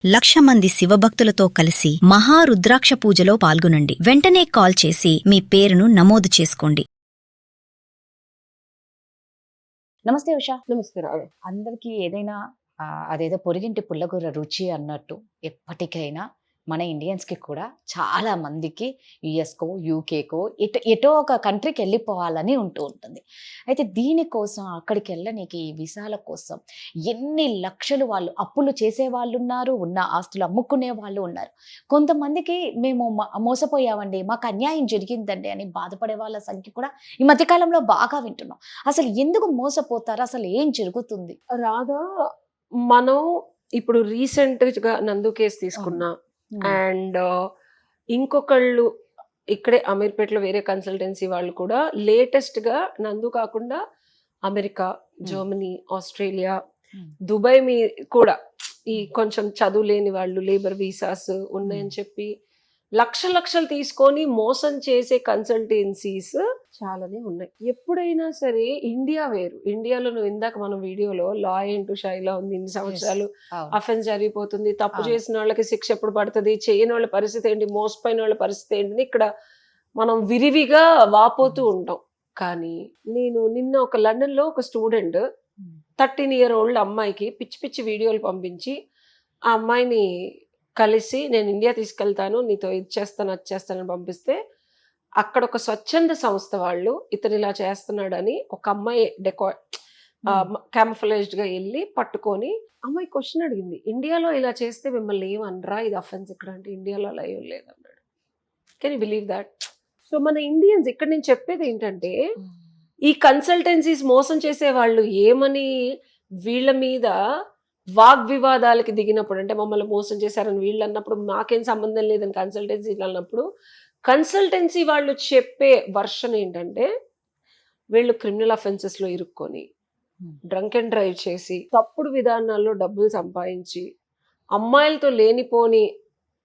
1,00,000 మంది శివభక్తులతో కలిసి మహారుద్రాక్ష పూజలో పాల్గొనండి. వెంటనే కాల్ చేసి మీ పేరును నమోదు చేసుకోండి. నమస్తే ఉషా. నమస్తే రావు. అందరికీ ఏదైనా అదేదో పొరిగింటి పుల్లగూర రుచి అన్నట్టు ఎప్పటికైనా మన ఇండియన్స్కి కూడా చాలా మందికి యుఎస్కో యూకేకో ఎటో ఒక కంట్రీకి వెళ్ళిపోవాలని ఉంటుంది. అయితే దీనికోసం అక్కడికి వెళ్ళనీకి ఈ వీసాల కోసం ఎన్ని లక్షలు వాళ్ళు అప్పులు చేసే వాళ్ళు ఉన్నారు, ఉన్న ఆస్తులు అమ్ముకునే వాళ్ళు ఉన్నారు. కొంతమందికి మేము మోసపోయామండి, మాకు అన్యాయం జరిగిందండి అని బాధపడే వాళ్ళ సంఖ్య కూడా ఈ మధ్యకాలంలో బాగా వింటున్నాం. అసలు ఎందుకు మోసపోతారు, అసలు ఏం జరుగుతుంది? రాధా, మనం ఇప్పుడు రీసెంట్ గా నందు కేసు తీసుకున్నా అండ్ ఇంకొకళ్ళు ఇక్కడే అమీర్పేటలో వేరే కన్సల్టెన్సీ వాళ్ళు కూడా లేటెస్ట్ గా నందు కాకుండా అమెరికా, జర్మనీ, ఆస్ట్రేలియా, దుబాయ్ కూడా ఈ కొంచెం చదువు లేని వాళ్ళు లేబర్ వీసాస్ ఉన్నాయని చెప్పి లక్షలు తీసుకొని మోసం చేసే కన్సల్టెన్సీస్ చాలానే ఉన్నాయి. ఎప్పుడైనా సరే ఇండియా వేరు. ఇండియాలో నువ్వు ఇందాక మన వీడియోలో లా ఏంటో షైలా ఉంది, ఇన్ని సంవత్సరాలు అఫెన్స్ జరిగిపోతుంది, తప్పు చేసిన వాళ్ళకి శిక్ష ఎప్పుడు పడుతుంది, చేయని వాళ్ళ పరిస్థితి ఏంటి, మోసపోయిన వాళ్ళ పరిస్థితి ఏంటి, ఇక్కడ మనం విరివిగా వాపోతూ ఉంటాం. కానీ నేను నిన్న ఒక లండన్ లో ఒక స్టూడెంట్ 13 year old అమ్మాయికి పిచ్చి వీడియోలు పంపించి ఆ అమ్మాయిని కలిసి నేను ఇండియా తీసుకెళ్తాను, నీతో ఇది చేస్తాను అది చేస్తానని పంపిస్తే అక్కడ ఒక స్వచ్ఛంద సంస్థ వాళ్ళు ఇతను ఇలా చేస్తున్నాడని ఒక అమ్మాయి క్యామఫ్లేజ్డ్ గా వెళ్ళి పట్టుకొని అమ్మాయి క్వశ్చన్ అడిగింది, ఇండియాలో ఇలా చేస్తే మిమ్మల్ని ఏమనరా, ఇది అఫెన్స్ ఇక్కడ అంటే ఇండియాలో అలా ఏం లేదన్నాడు. Can you believe that? So మన ఇండియన్స్ ఇక్కడ నేను చెప్పేది ఏంటంటే ఈ కన్సల్టెన్సీస్ మోసం చేసే వాళ్ళు ఏమని వీళ్ళ మీద వాగ్వివాదాలకి దిగినప్పుడు, అంటే మమ్మల్ని మోసం చేశారని వీళ్ళు అన్నప్పుడు మాకేం సంబంధం లేదని కన్సల్టెన్సీ అన్నప్పుడు కన్సల్టెన్సీ వాళ్ళు చెప్పే వర్షన్ ఏంటంటే వీళ్ళు క్రిమినల్ అఫెన్సెస్లో ఇరుక్కొని డ్రంక్ అండ్ డ్రైవ్ చేసి తప్పుడు విధానాల్లో డబ్బులు సంపాదించి అమ్మాయిలతో లేనిపోని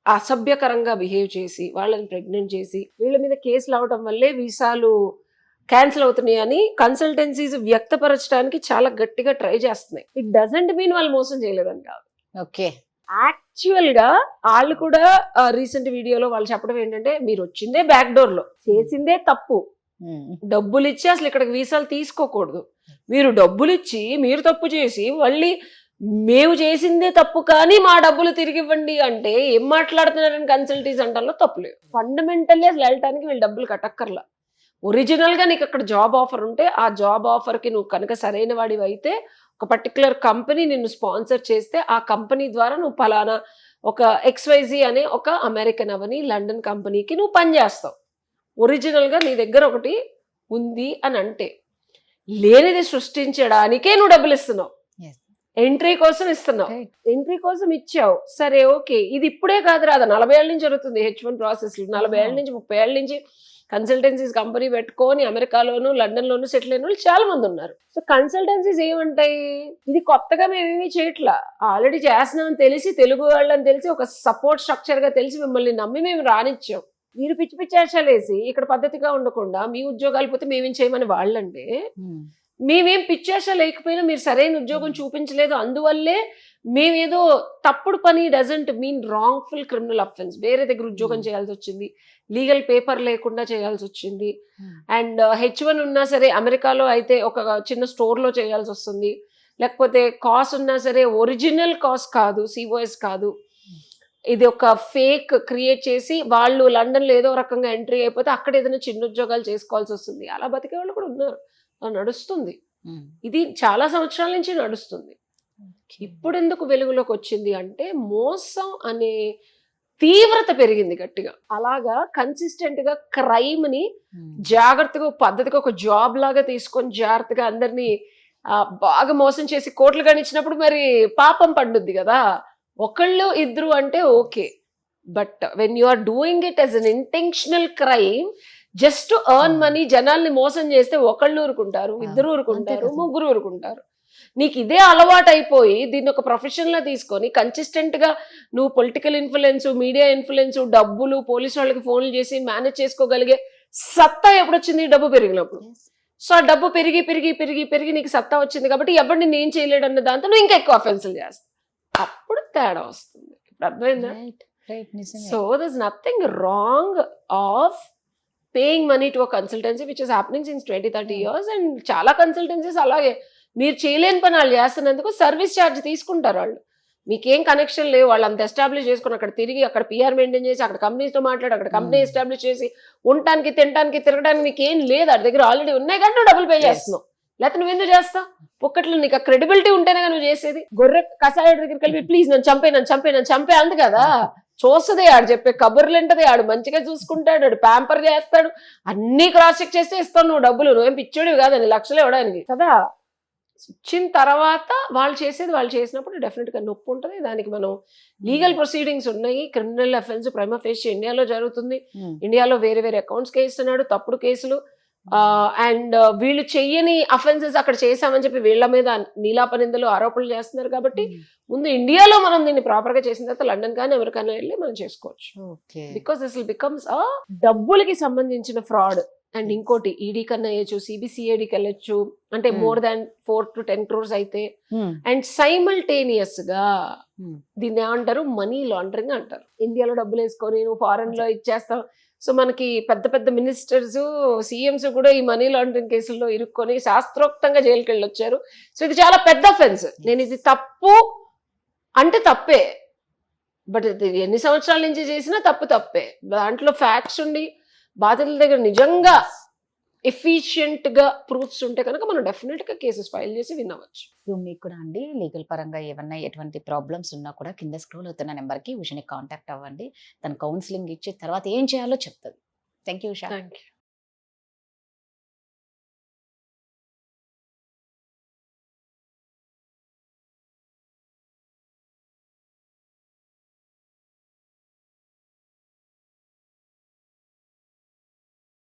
అసభ్యకరంగా బిహేవ్ చేసి వాళ్ళని ప్రెగ్నెంట్ చేసి వీళ్ళ మీద కేసులు అవడం వల్లే వీసాలు క్యాన్సిల్ అవుతున్నాయి అని కన్సల్టెన్సీస్ వ్యక్తపరచడానికి చాలా గట్టిగా ట్రై చేస్తున్నాయి. ఇట్ డజంట్ మీన్ వాళ్ళు మోసం చేయలేదని కాదు. ఓకే, యాక్చువల్ గా వాళ్ళు కూడా రీసెంట్ వీడియోలో వాళ్ళు చెప్పడం ఏంటంటే మీరు వచ్చిందే బ్యాక్ డోర్ లో, చేసిందే తప్పు, డబ్బులు ఇచ్చి అసలు ఇక్కడికి వీసాలు తీసుకోకూడదు, మీరు డబ్బులు ఇచ్చి మీరు తప్పు చేసి మళ్ళీ మేము చేసిందే తప్పు కానీ మా డబ్బులు తిరిగి ఇవ్వండి అంటే ఏం మాట్లాడుతున్నారని కన్సల్టెన్సీ అంటాలో తప్పులేదు. ఫండమెంటల్లీ అసలు వెళ్ళటానికి వీళ్ళు డబ్బులు కట్టక్కర్లా. ఒరిజినల్ గా నీకు అక్కడ జాబ్ ఆఫర్ ఉంటే ఆ జాబ్ ఆఫర్ కి నువ్వు కనుక సరైన వాడివి అయితే ఒక పర్టికులర్ కంపెనీ నిన్ను స్పాన్సర్ చేస్తే ఆ కంపెనీ ద్వారా నువ్వు ఫలానా ఒక XYZ అనే ఒక అమెరికన్ అవని లండన్ కంపెనీకి నువ్వు పనిచేస్తావు. ఒరిజినల్ గా నీ దగ్గర ఒకటి ఉంది అని అంటే లేనిది సృష్టించడానికే నువ్వు డబ్బులు ఇస్తున్నావు, ఎంట్రీ కోసం ఇస్తున్నావు, ఎంట్రీ కోసం ఇచ్చావు. సరే ఓకే, ఇది ఇప్పుడే కాదు రాదా, 40 ఏళ్ళ నుంచి జరుగుతుంది H1 ప్రాసెస్. 40 ఏళ్ళ నుంచి 30 ఏళ్ళ నుంచి కన్సల్టెన్సీస్ కంపెనీ పెట్టుకొని అమెరికాలోను లండన్ లోను సెటిల్ అయిన వాళ్ళు చాలా మంది ఉన్నారు. సో కన్సల్టెన్సీస్ ఏమంటాయి, ఇది కొత్తగా మేమేమీ చేయట్లా, ఆల్రెడీ చేస్తున్నామని తెలిసి తెలుగు వాళ్ళని తెలిసి ఒక సపోర్ట్ స్ట్రక్చర్ గా తెలిసి మిమ్మల్ని నమ్మి మేము రానిచ్చాం. మీరు పిచ్చి వేసి ఇక్కడ పద్ధతిగా ఉండకుండా మీ ఉద్యోగాలు పోతే మేమేం చేయమని వాళ్ళంటే మేమేం పిచ్చేష లేకపోయినా మీరు సరైన ఉద్యోగం చూపించలేదు, అందువల్లే మేమేదో తప్పుడు పని doesn't mean wrongful criminal offence, వేరే దగ్గర ఉద్యోగం చేయాల్సి వచ్చింది, లీగల్ పేపర్ లేకుండా చేయాల్సి వచ్చింది, అండ్ H1 ఉన్నా సరే అమెరికాలో అయితే ఒక చిన్న స్టోర్లో చేయాల్సి వస్తుంది, లేకపోతే కాస్ ఉన్నా సరే ఒరిజినల్ కాస్ కాదు, COS కాదు, ఇది ఒక ఫేక్ క్రియేట్ చేసి వాళ్ళు లండన్లో ఏదో రకంగా ఎంట్రీ అయిపోతే అక్కడ ఏదైనా చిన్న ఉద్యోగాలు చేసుకోవాల్సి వస్తుంది. అలా బతికే వాళ్ళు కూడా ఉన్నారు, నడుస్తుంది. ఇది చాలా సంవత్సరాల నుంచి నడుస్తుంది. ఇప్పుడు ఎందుకు వెలుగులోకి వచ్చింది అంటే మోసం అనే తీవ్రత పెరిగింది గట్టిగా. అలాగా కన్సిస్టెంట్ గా క్రైమ్ ని జాగ్రత్తగా పద్ధతిగా ఒక జాబ్ లాగా తీసుకొని జాగ్రత్తగా అందరినీ బాగా మోసం చేసి కోట్లు గణించినప్పుడు మరి పాపం పండుద్ది కదా. ఒకళ్ళు ఇద్దరు అంటే okay, but when you are doing it as an intentional crime just to earn money, జనాల్ని మోసం చేస్తే ఒకళ్ళు ఊరుకుంటారు, ఇద్దరు ఊరుకుంటారు, ముగ్గురు ఊరుకుంటారు. నీకు ఇదే అలవాటు అయిపోయి దీన్ని ఒక ప్రొఫెషన్ లా తీసుకొని కన్సిస్టెంట్ గా నువ్వు పొలిటికల్ ఇన్ఫ్లుయెన్స్, మీడియా ఇన్ఫ్లుయెన్స్, డబ్బులు, పోలీసు వాళ్ళకి ఫోన్లు చేసి మేనేజ్ చేసుకోగలిగే సత్తా ఎప్పుడొచ్చింది, డబ్బు పెరిగినప్పుడు. సో ఆ డబ్బు పెరిగి పెరిగి పెరిగి పెరిగి నీకు సత్తా వచ్చింది కాబట్టి ఎవరిని నేను చేయలేడు అన్న దాంతో నువ్వు ఇంకా ఎక్కువ అఫెన్సులు చేస్తావు. అప్పుడు తేడా వస్తుంది. ఇప్పుడు అర్థమైందా? రైట్ నిజమే. So దర్స్ nothing wrong of paying money to a consultancy which is happening since 20-30 years. And చాలా కన్సల్టెన్సీస్ అలాగే మీరు చేయలేని పని వాళ్ళు చేస్తున్నందుకు సర్వీస్ ఛార్జ్ తీసుకుంటారు వాళ్ళు. మీకేం కనెక్షన్ లేవు, వాళ్ళు అంత ఎస్టాబ్లిష్ చేసుకుని అక్కడ తిరిగి అక్కడ పిఆర్ మెయింటైన్ చేసి అక్కడ కంపెనీస్తో మాట్లాడి అక్కడ కంపెనీ ఎస్టాబ్లిష్ చేసి ఉండటానికి తినడానికి తిరగడానికి మీకు ఏం లేదు, వాడి దగ్గర ఆల్రెడీ ఉన్నాయి కానీ నువ్వు డబ్బులు పే చేస్తున్నావు. లేకపోతే నువ్వు ఎందుకు చేస్తావు? ఒక్కట్లో నీకు క్రెడిబిలిటీ ఉంటేనే నువ్వు చేసేది. గొర్రె కసాయ దగ్గరికి వెళ్ళి ప్లీజ్ నన్ను చంపే అంది కదా, చూస్తుంది ఆడు చెప్పే కబుర్లు ఉంటది, ఆడు మంచిగా చూసుకుంటాడు, ఆడు ప్యాంపర్ చేస్తాడు, అన్ని క్రాస్ చెక్ చేస్తే ఇస్తావు నువ్వు డబ్బులు. నువ్వేం పిచ్చోడివి కాదని లక్షలు ఇవ్వడానికి కదా. ఇచ్చిన తర్వాత వాళ్ళు చేసేది వాళ్ళు చేసినప్పుడు డెఫినెట్ గా నొప్పి ఉంటుంది. దానికి మనం లీగల్ ప్రొసీడింగ్స్ ఉన్నాయి. క్రిమినల్ అఫెన్స్ ప్రైమా ఫేసి ఇండియాలో జరుగుతుంది. ఇండియాలో వేరే వేరే అకౌంట్స్ కేస్తున్నాడు, తప్పుడు కేసులు. అండ్ వీళ్ళు చెయ్యని అఫెన్సెస్ అక్కడ చేశామని చెప్పి వీళ్ళ మీద నీలాపనిందలు ఆరోపణలు చేస్తున్నారు. కాబట్టి ముందు ఇండియాలో మనం దీన్ని ప్రాపర్ గా చేసిన తర్వాత లండన్ కానీ అమెరికాలో వెళ్ళి మనం చేసుకోవచ్చు. బికాస్ దిస్ విల్ బికమ్స్ డబ్బులకి సంబంధించిన ఫ్రాడ్. అండ్ ఇంకోటి ఈడీ కన్నా వేయచ్చు, సిబిసిఐడికి వెళ్ళొచ్చు, అంటే మోర్ దాన్ 4 to 10 crores అయితే. అండ్ సైమల్టేనియస్ గా దీన్ని ఏమంటారు, మనీ లాండరింగ్ అంటారు. ఇండియాలో డబ్బులు వేసుకొని నువ్వు ఫారెన్ లో ఇచ్చేస్తావు. సో మనకి పెద్ద పెద్ద మినిస్టర్స్, సీఎంస్ కూడా ఈ మనీ లాండరింగ్ కేసుల్లో ఇరుక్కొని శాస్త్రోక్తంగా జైలుకి వెళ్ళొచ్చారు. సో ఇది చాలా పెద్ద అఫెన్స్. నేను ఇది తప్పు అంటే తప్పే, బట్ ఇది ఎన్ని సంవత్సరాల నుంచి చేసినా తప్పే. దాంట్లో ఫ్యాక్ట్స్ ఉండి బాధితుల దగ్గర నిజంగా ఎఫిషియెంట్ గా ప్రూఫ్స్ ఉంటే కనుక మనం డెఫినెట్ గా కేసెస్ ఫైల్ చేసి వినవచ్చు. సో మీకు కూడా అండి లీగల్ పరంగా ఏమన్నా ఎటువంటి ప్రాబ్లమ్స్ ఉన్నా కూడా కింద స్క్రోల్ అవుతున్న నెంబర్కి ఉషని కాంటాక్ట్ అవ్వండి. తన కౌన్సిలింగ్ ఇచ్చి తర్వాత ఏం చేయాలో చెప్తుంది. Thank you Usha. Thank you.